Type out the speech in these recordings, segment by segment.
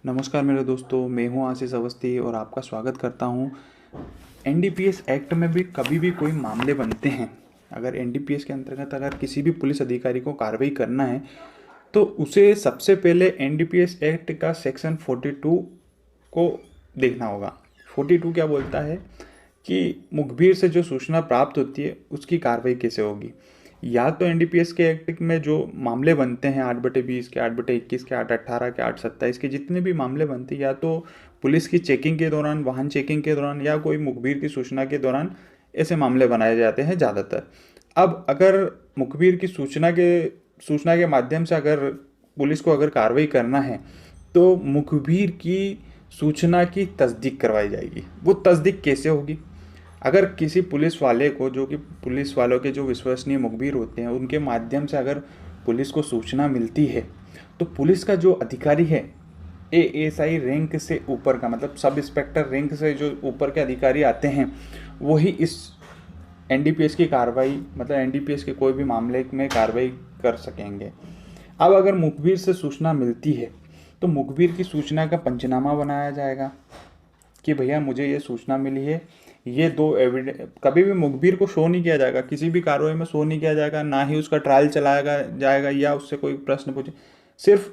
नमस्कार मेरे दोस्तों, मैं हूं आशीष अवस्थी और आपका स्वागत करता हूं। एनडीपीएस एक्ट में भी कभी भी कोई मामले बनते हैं, अगर एनडीपीएस के अंतर्गत अगर किसी भी पुलिस अधिकारी को कार्रवाई करना है तो उसे सबसे पहले एनडीपीएस एक्ट का सेक्शन 42 को देखना होगा। 42 क्या बोलता है कि मुखबिर से जो सूचना प्राप्त होती है उसकी कार्रवाई कैसे होगी। या तो एनडीपीएस के एक्ट में जो मामले बनते हैं 8/20 के, 8/21 के, 8/18 के, 8/27 के, जितने भी मामले बनते हैं या तो पुलिस की चेकिंग के दौरान, वाहन चेकिंग के दौरान या कोई मुखबिर की सूचना के दौरान ऐसे मामले बनाए जाते हैं ज़्यादातर। अब अगर मुखबिर की सूचना के माध्यम से अगर पुलिस को अगर कार्रवाई करना है तो मुखबिर की सूचना की तस्दीक करवाई जाएगी। वो तस्दीक कैसे होगी? अगर किसी पुलिस वाले को, जो कि पुलिस वालों के जो विश्वसनीय मुखबिर होते हैं, उनके माध्यम से अगर पुलिस को सूचना मिलती है तो पुलिस का जो अधिकारी है, एएसआई रैंक से ऊपर का, मतलब सब इंस्पेक्टर रैंक से जो ऊपर के अधिकारी आते हैं, वही इस एनडीपीएस की कार्रवाई, मतलब एनडीपीएस के कोई भी मामले में कार्रवाई कर सकेंगे। अब अगर मुखबिर से सूचना मिलती है तो मुखबिर की सूचना का पंचनामा बनाया जाएगा कि भैया मुझे ये सूचना मिली है, ये दो एविडेंस। कभी भी मुखबिर को शो नहीं किया जाएगा, किसी भी कार्रवाई में शो नहीं किया जाएगा, ना ही उसका ट्रायल चलाया जाएगा या उससे कोई प्रश्न पूछे। सिर्फ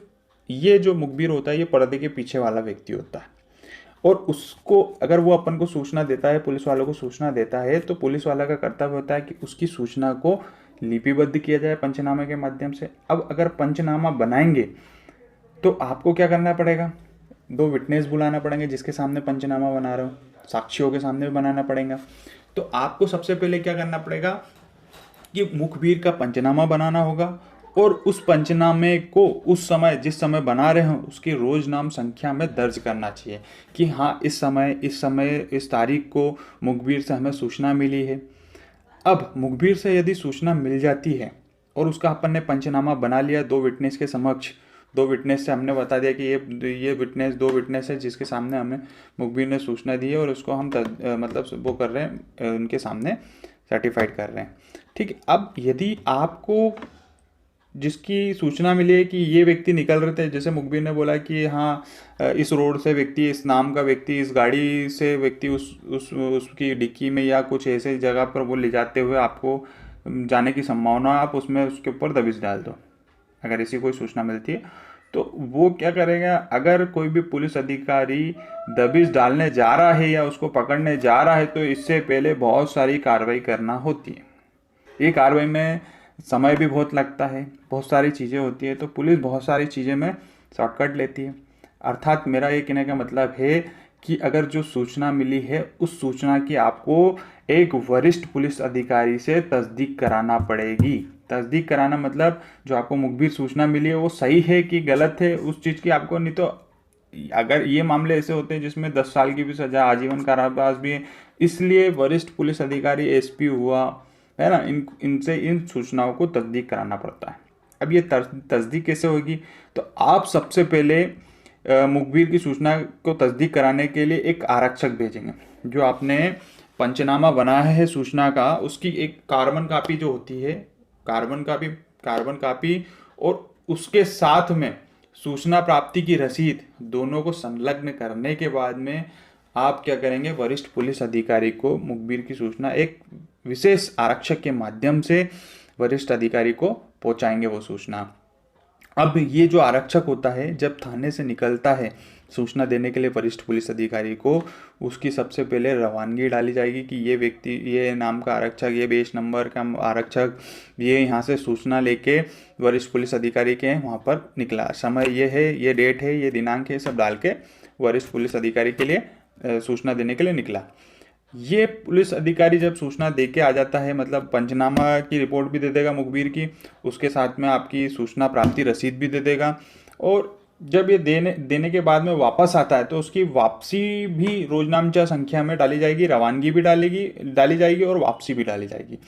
ये जो मुखबिर होता है ये पर्दे के पीछे वाला व्यक्ति होता है, और उसको अगर वो अपन को सूचना देता है, पुलिस वालों को सूचना देता है, तो पुलिस वाला का कर्तव्य होता है कि उसकी सूचना को लिपिबद्ध किया जाए पंचनामे के माध्यम से। अब अगर पंचनामा बनाएंगे तो आपको क्या करना पड़ेगा? दो विटनेस बुलाना पड़ेंगे जिसके सामने पंचनामा बना रहे हो, साक्षियों के सामने भी बनाना पड़ेगा। तो आपको सबसे पहले क्या करना पड़ेगा कि मुखबिर का पंचनामा बनाना होगा, और उस पंचनामे को उस समय, जिस समय बना रहे हो, उसकी रोज नाम संख्या में दर्ज करना चाहिए कि हाँ, इस समय इस तारीख को मुखबिर से हमें सूचना मिली है। अब मुखबिर से यदि सूचना मिल जाती है और उसका अपन ने पंचनामा बना लिया दो विटनेस के समक्ष, दो विटनेस से हमने बता दिया कि ये विटनेस, दो विटनेस है जिसके सामने हमें मुखबिर ने सूचना दी है और उसको हम मतलब वो कर रहे हैं, उनके सामने सर्टिफाइड कर रहे हैं। ठीक है। अब यदि आपको जिसकी सूचना मिली है कि ये व्यक्ति निकल रहे थे, जैसे मुखबिर ने बोला कि हाँ, इस रोड से व्यक्ति, इस नाम का व्यक्ति, इस गाड़ी से व्यक्ति उसकी डिक्की में या कुछ ऐसे जगह पर वो ले जाते हुए आपको जाने की संभावना, आप उसमें उसके ऊपर दबिश डाल दो। अगर ऐसी कोई सूचना मिलती है तो वो क्या करेगा, अगर कोई भी पुलिस अधिकारी दबिश डालने जा रहा है या उसको पकड़ने जा रहा है तो इससे पहले बहुत सारी कार्रवाई करना होती है। ये कार्रवाई में समय भी बहुत लगता है, बहुत सारी चीज़ें होती है, तो पुलिस बहुत सारी चीज़ें में शॉर्टकट लेती है। अर्थात मेरा ये कहने का मतलब है कि अगर जो सूचना मिली है उस सूचना की आपको एक वरिष्ठ पुलिस अधिकारी से तस्दीक कराना पड़ेगी। तस्दीक कराना मतलब जो आपको मुखबिर सूचना मिली है वो सही है कि गलत है, उस चीज़ की आपको, नहीं तो अगर ये मामले ऐसे होते हैं जिसमें 10 साल की भी सज़ा, आजीवन कारावास भी है, इसलिए वरिष्ठ पुलिस अधिकारी, एसपी हुआ है ना, इनसे इन सूचनाओं को तस्दीक कराना पड़ता है। अब ये तस्दीक कैसे होगी? तो आप सबसे पहले मुखबिर की सूचना को तस्दीक कराने के लिए एक आरक्षक भेजेंगे। जो आपने पंचनामा बनाया है सूचना का, उसकी एक कार्बन कापी जो होती है, कार्बन कापी और उसके साथ में सूचना प्राप्ति की रसीद, दोनों को संलग्न करने के बाद में आप क्या करेंगे, वरिष्ठ पुलिस अधिकारी को मुखबिर की सूचना एक विशेष आरक्षक के माध्यम से वरिष्ठ अधिकारी को पहुंचाएंगे वो सूचना। अब ये जो आरक्षक होता है जब थाने से निकलता है सूचना देने के लिए वरिष्ठ पुलिस अधिकारी को, उसकी सबसे पहले रवानगी डाली जाएगी कि ये व्यक्ति, ये नाम का आरक्षक, ये बेस नंबर का आरक्षक, ये यहाँ से सूचना लेके वरिष्ठ पुलिस अधिकारी के वहाँ पर निकला, समय ये है, ये डेट है, ये दिनांक है, सब डाल के वरिष्ठ पुलिस अधिकारी के लिए सूचना देने के लिए निकला। ये पुलिस अधिकारी जब सूचना दे के आ जाता है, मतलब पंचनामा की रिपोर्ट भी दे देगा मुखबिर की, उसके साथ में आपकी सूचना प्राप्ति रसीद भी दे देगा, और जब ये देने के बाद में वापस आता है तो उसकी वापसी भी रोजनामचा संख्या में डाली जाएगी, रवानगी भी डाली जाएगी और वापसी भी डाली जाएगी।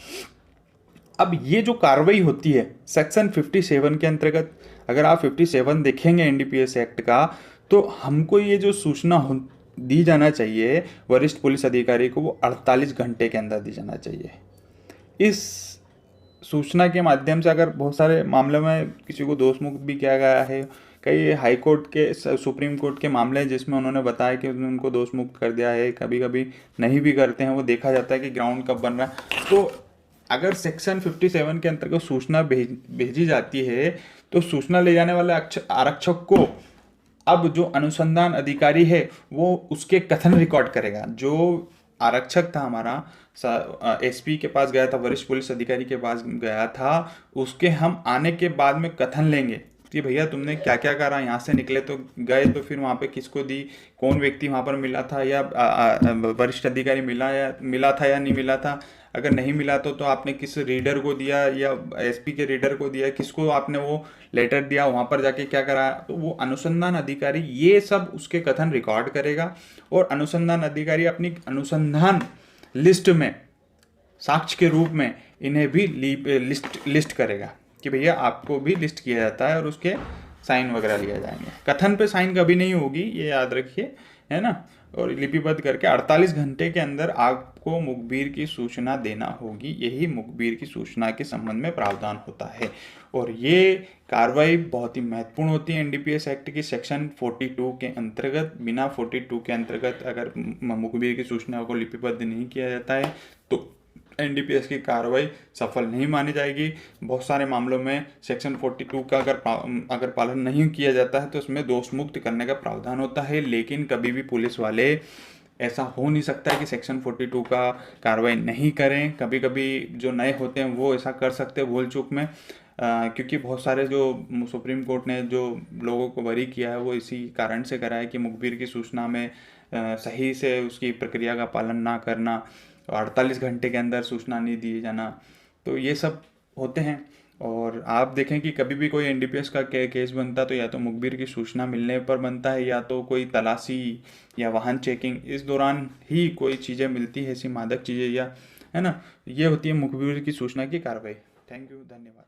अब ये जो कार्रवाई होती है सेक्शन 57 के अंतर्गत, अगर आप 57 देखेंगे एनडीपीएस एक्ट का, तो हमको ये जो सूचना दी जाना चाहिए वरिष्ठ पुलिस अधिकारी को, वो 48 घंटे के अंदर दी जाना चाहिए। इस सूचना के माध्यम से अगर बहुत सारे मामलों में किसी को दोषमुक्त भी किया गया है, कई हाई कोर्ट के सुप्रीम कोर्ट के मामले हैं जिसमें उन्होंने बताया कि उनको दोष मुक्त कर दिया है, कभी कभी नहीं भी करते हैं, वो देखा जाता है कि ग्राउंड कब बन रहा है। तो अगर सेक्शन 57 के अंतर्गत सूचना भेजी जाती है तो सूचना ले जाने वाले आरक्षक को अब जो अनुसंधान अधिकारी है वो उसके कथन रिकॉर्ड करेगा। जो आरक्षक था हमारा, एसपी के पास गया था, वरिष्ठ पुलिस अधिकारी के पास गया था, उसके हम आने के बाद में कथन लेंगे कि भैया तुमने क्या क्या करा, यहाँ से निकले तो गए तो फिर वहाँ पे किसको दी, कौन व्यक्ति वहाँ पर मिला था, या वरिष्ठ अधिकारी मिला था या नहीं मिला था, अगर नहीं मिला तो आपने किस रीडर को दिया या एसपी के रीडर को दिया, किसको आपने वो लेटर दिया, वहाँ पर जाके क्या करा। तो वो अनुसंधान अधिकारी ये सब उसके कथन रिकॉर्ड करेगा और अनुसंधान अधिकारी अपनी अनुसंधान लिस्ट में साक्ष्य के रूप में इन्हें भी लिस्ट करेगा कि भैया आपको भी लिस्ट किया जाता है और उसके साइन वगैरह लिए जाएंगे। कथन पे साइन कभी नहीं होगी, ये याद रखिए, है ना। और लिपिबद्ध करके 48 घंटे के अंदर आपको मुखबिर की सूचना देना होगी, यही मुखबिर की सूचना के संबंध में प्रावधान होता है। और ये कार्रवाई बहुत ही महत्वपूर्ण होती है एनडीपीएस एक्ट की सेक्शन 42 के अंतर्गत। बिना 42 के अंतर्गत अगर मुखबिर की सूचना को लिपिबद्ध नहीं किया जाता है तो एनडीपीएस की कार्रवाई सफल नहीं मानी जाएगी। बहुत सारे मामलों में सेक्शन 42 का अगर पालन नहीं किया जाता है तो उसमें दोष मुक्त करने का प्रावधान होता है। लेकिन कभी भी पुलिस वाले ऐसा हो नहीं सकता है कि सेक्शन 42 का कार्रवाई नहीं करें। कभी कभी जो नए होते हैं वो ऐसा कर सकते हैं भूल चूक में, क्योंकि बहुत सारे जो सुप्रीम कोर्ट ने जो लोगों को बरी किया है वो इसी कारण से करा है कि मुखबिर की सूचना में सही से उसकी प्रक्रिया का पालन ना करना, 48 घंटे के अंदर सूचना नहीं दी जाना, तो ये सब होते हैं। और आप देखें कि कभी भी कोई एनडीपीएस का केस बनता तो या तो मुखबिर की सूचना मिलने पर बनता है या तो कोई तलाशी या वाहन चेकिंग, इस दौरान ही कोई चीज़ें मिलती है ऐसी मादक चीज़ें, या है ना, ये होती है मुखबिर की सूचना की कार्रवाई। थैंक यू, धन्यवाद।